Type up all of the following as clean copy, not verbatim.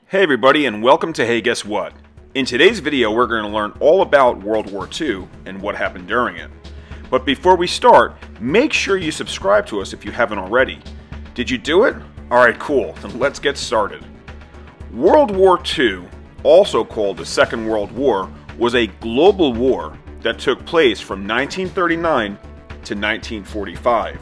Hey everybody, and welcome to Hey Guess What? In today's video we're going to learn all about World War II and what happened during it. But before we start, make sure you subscribe to us if you haven't already. Did you do it? Alright, cool, then let's get started. World War II, also called the Second World War, was a global war that took place from 1939 to 1945.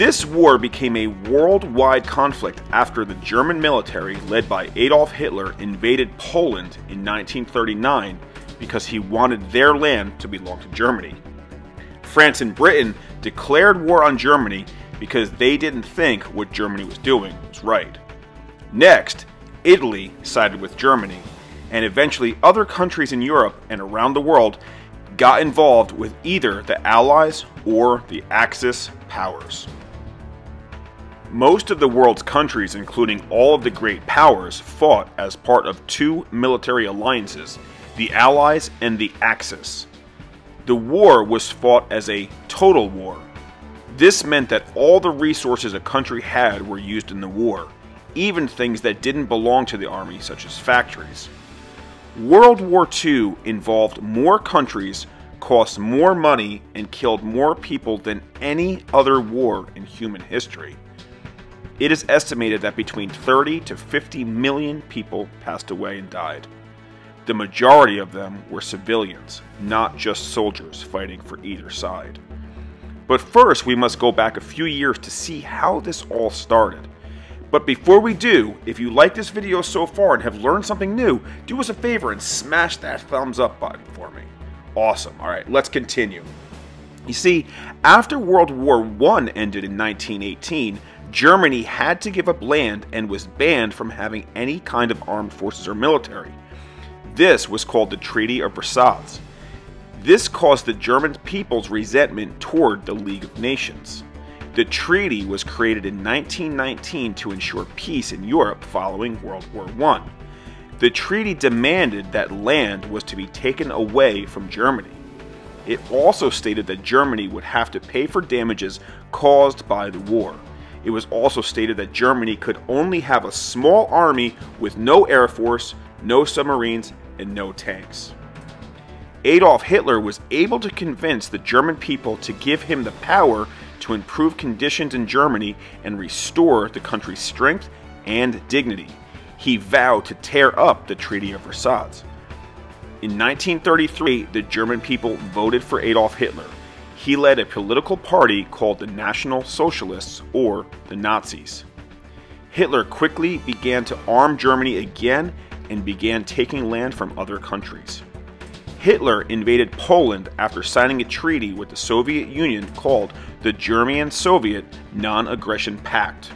This war became a worldwide conflict after the German military, led by Adolf Hitler, invaded Poland in 1939 because he wanted their land to belong to Germany. France and Britain declared war on Germany because they didn't think what Germany was doing was right. Next, Italy sided with Germany, and eventually other countries in Europe and around the world got involved with either the Allies or the Axis powers. Most of the world's countries, including all of the great powers, fought as part of two military alliances, the Allies and the Axis. The war was fought as a total war. This meant that all the resources a country had were used in the war, even things that didn't belong to the army, such as factories. World War II involved more countries, cost more money, and killed more people than any other war in human history. It is estimated that between 30 to 50 million people passed away and died. The majority of them were civilians, not just soldiers fighting for either side. But first, we must go back a few years to see how this all started. But before we do, if you like this video so far and have learned something new, do us a favor and smash that thumbs up button for me. Awesome. Alright, let's continue. You see, after World War I ended in 1918, Germany had to give up land and was banned from having any kind of armed forces or military. This was called the Treaty of Versailles. This caused the German people's resentment toward the League of Nations. The treaty was created in 1919 to ensure peace in Europe following World War I. The treaty demanded that land was to be taken away from Germany. It also stated that Germany would have to pay for damages caused by the war. It was also stated that Germany could only have a small army with no air force, no submarines, and no tanks. Adolf Hitler was able to convince the German people to give him the power to improve conditions in Germany and restore the country's strength and dignity. He vowed to tear up the Treaty of Versailles. In 1933, the German people voted for Adolf Hitler. He led a political party called the National Socialists, or the Nazis. Hitler quickly began to arm Germany again and began taking land from other countries. Hitler invaded Poland after signing a treaty with the Soviet Union called the German-Soviet Non-Aggression Pact.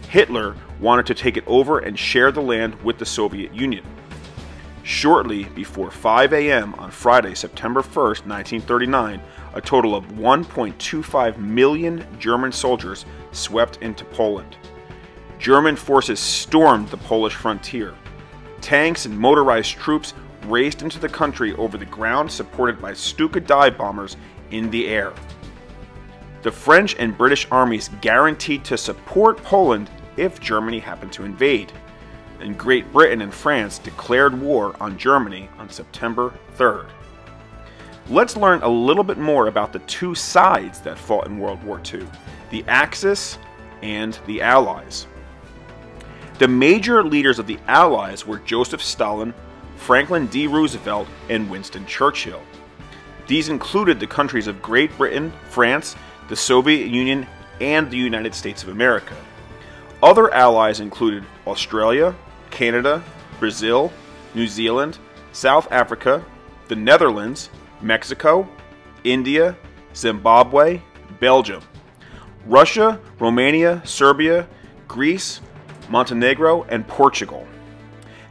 Hitler wanted to take it over and share the land with the Soviet Union. Shortly before 5 a.m. on Friday, September 1st, 1939, a total of 1.25 million German soldiers swept into Poland. German forces stormed the Polish frontier. Tanks and motorized troops raced into the country over the ground, supported by Stuka dive bombers in the air. The French and British armies guaranteed to support Poland if Germany happened to invade, and Great Britain and France declared war on Germany on September 3rd. Let's learn a little bit more about the two sides that fought in World War II, the Axis and the Allies. The major leaders of the Allies were Joseph Stalin, Franklin D. Roosevelt, and Winston Churchill. These included the countries of Great Britain, France, the Soviet Union, and the United States of America. Other allies included Australia, Canada, Brazil, New Zealand, South Africa, the Netherlands, Mexico, India, Zimbabwe, Belgium, Russia, Romania, Serbia, Greece, Montenegro, and Portugal.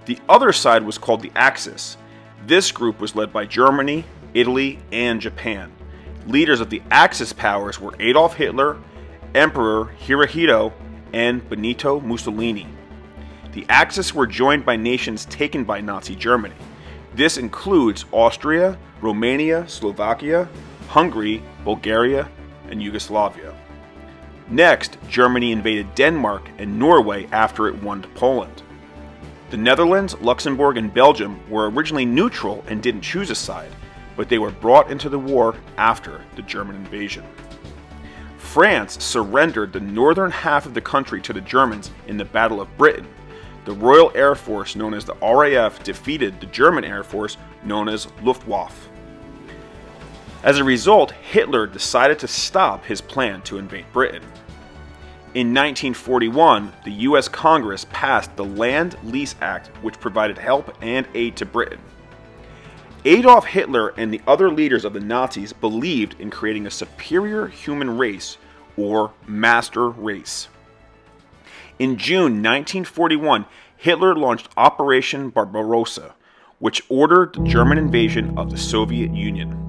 The other side was called the Axis. This group was led by Germany, Italy, and Japan. Leaders of the Axis powers were Adolf Hitler, Emperor Hirohito, and Benito Mussolini. The Axis were joined by nations taken by Nazi Germany. This includes Austria, Romania, Slovakia, Hungary, Bulgaria, and Yugoslavia. Next, Germany invaded Denmark and Norway after it won Poland. The Netherlands, Luxembourg, and Belgium were originally neutral and didn't choose a side, but they were brought into the war after the German invasion. France surrendered the northern half of the country to the Germans in the Battle of Britain. The Royal Air Force, known as the RAF, defeated the German Air Force, known as Luftwaffe. As a result, Hitler decided to stop his plan to invade Britain. In 1941, the U.S. Congress passed the Land-Lease Act, which provided help and aid to Britain. Adolf Hitler and the other leaders of the Nazis believed in creating a superior human race, or master race. In June 1941, Hitler launched Operation Barbarossa, which ordered the German invasion of the Soviet Union.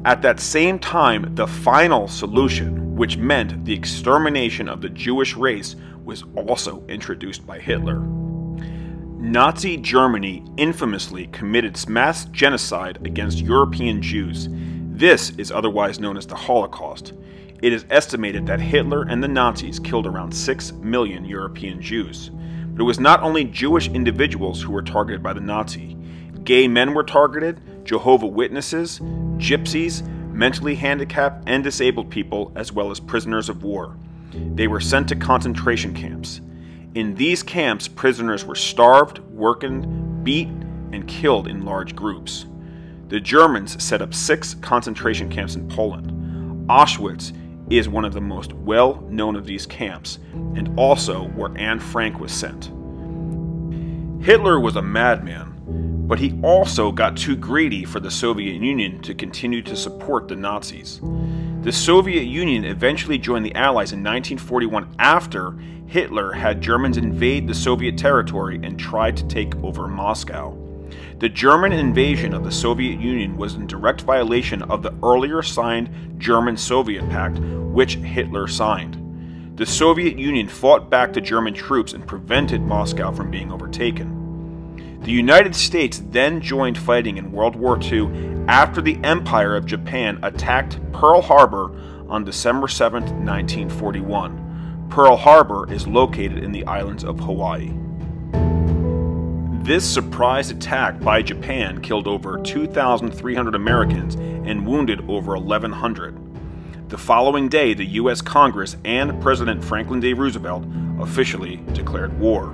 At that same time, the final solution, which meant the extermination of the Jewish race, was also introduced by Hitler. Nazi Germany infamously committed mass genocide against European Jews. This is otherwise known as the Holocaust. It is estimated that Hitler and the Nazis killed around 6 million European Jews. But it was not only Jewish individuals who were targeted by the Nazi. Gay men were targeted, Jehovah's Witnesses, gypsies, mentally handicapped and disabled people, as well as prisoners of war. They were sent to concentration camps. In these camps, prisoners were starved, worked, beat, and killed in large groups. The Germans set up 6 concentration camps in Poland. Auschwitz is one of the most well-known of these camps, and also where Anne Frank was sent. Hitler was a madman, but he also got too greedy for the Soviet Union to continue to support the Nazis. The Soviet Union eventually joined the Allies in 1941 after Hitler had Germans invade the Soviet territory and tried to take over Moscow. The German invasion of the Soviet Union was in direct violation of the earlier signed German-Soviet Pact, which Hitler signed. The Soviet Union fought back the German troops and prevented Moscow from being overtaken. The United States then joined fighting in World War II after the Empire of Japan attacked Pearl Harbor on December 7, 1941. Pearl Harbor is located in the islands of Hawaii. This surprise attack by Japan killed over 2,300 Americans and wounded over 1,100. The following day, the U.S. Congress and President Franklin D. Roosevelt officially declared war.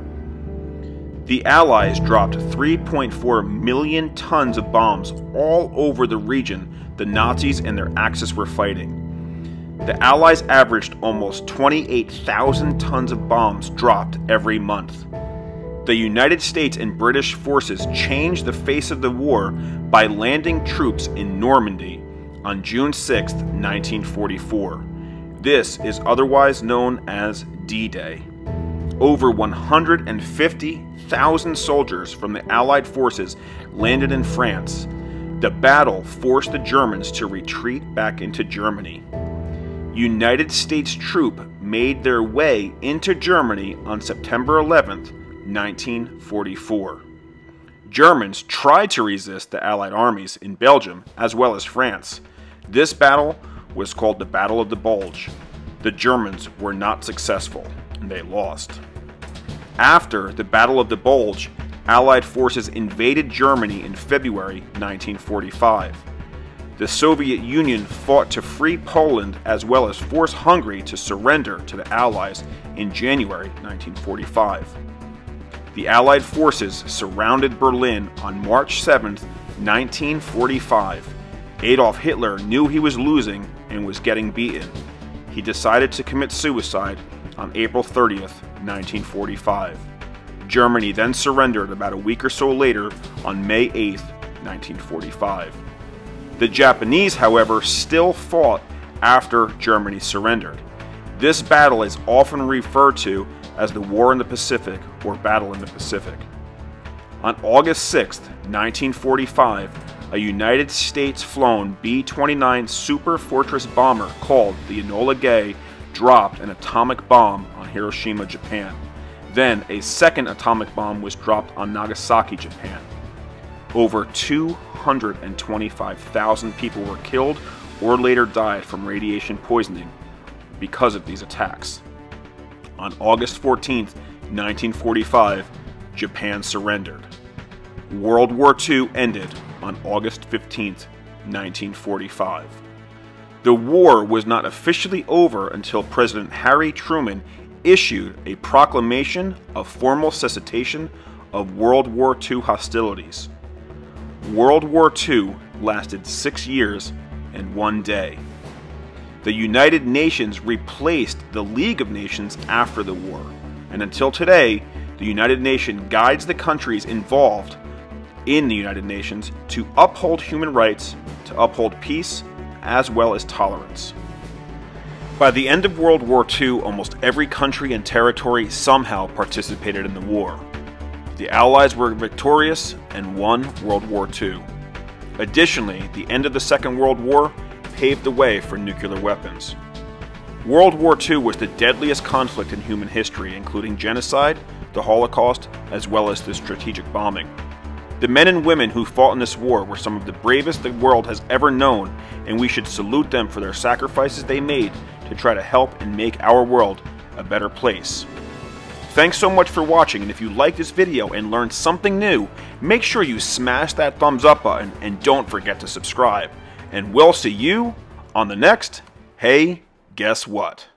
The Allies dropped 3.4 million tons of bombs all over the region the Nazis and their Axis were fighting. The Allies averaged almost 28,000 tons of bombs dropped every month. The United States and British forces changed the face of the war by landing troops in Normandy on June 6, 1944. This is otherwise known as D-Day. Over 150,000 soldiers from the Allied forces landed in France. The battle forced the Germans to retreat back into Germany. United States troops made their way into Germany on September 11, 1944. Germans tried to resist the Allied armies in Belgium as well as France. This battle was called the Battle of the Bulge. The Germans were not successful, and they lost. After the Battle of the Bulge, Allied forces invaded Germany in February 1945. The Soviet Union fought to free Poland as well as force Hungary to surrender to the Allies in January 1945. The Allied forces surrounded Berlin on March 7, 1945. Adolf Hitler knew he was losing and was getting beaten. He decided to commit suicide on April 30, 1945. Germany then surrendered about a week or so later on May 8, 1945. The Japanese, however, still fought after Germany surrendered. This battle is often referred to as the War in the Pacific or Battle in the Pacific. On August 6, 1945, a United States-flown B-29 Super Fortress bomber called the Enola Gay dropped an atomic bomb on Hiroshima, Japan. Then a second atomic bomb was dropped on Nagasaki, Japan. Over 225,000 people were killed or later died from radiation poisoning because of these attacks. On August 14, 1945, Japan surrendered. World War II ended on August 15, 1945. The war was not officially over until President Harry Truman issued a proclamation of formal cessation of World War II hostilities. World War II lasted 6 years and 1 day. The United Nations replaced the League of Nations after the war, and until today, the United Nations guides the countries involved in the United Nations to uphold human rights, to uphold peace, as well as tolerance. By the end of World War II, almost every country and territory somehow participated in the war. The Allies were victorious and won World War II. Additionally, the end of the Second World War paved the way for nuclear weapons. World War II was the deadliest conflict in human history, including genocide, the Holocaust, as well as the strategic bombing. The men and women who fought in this war were some of the bravest the world has ever known, and we should salute them for their sacrifices they made to try to help and make our world a better place. Thanks so much for watching, and if you liked this video and learned something new, make sure you smash that thumbs up button and don't forget to subscribe. And we'll see you on the next Hey, Guess What?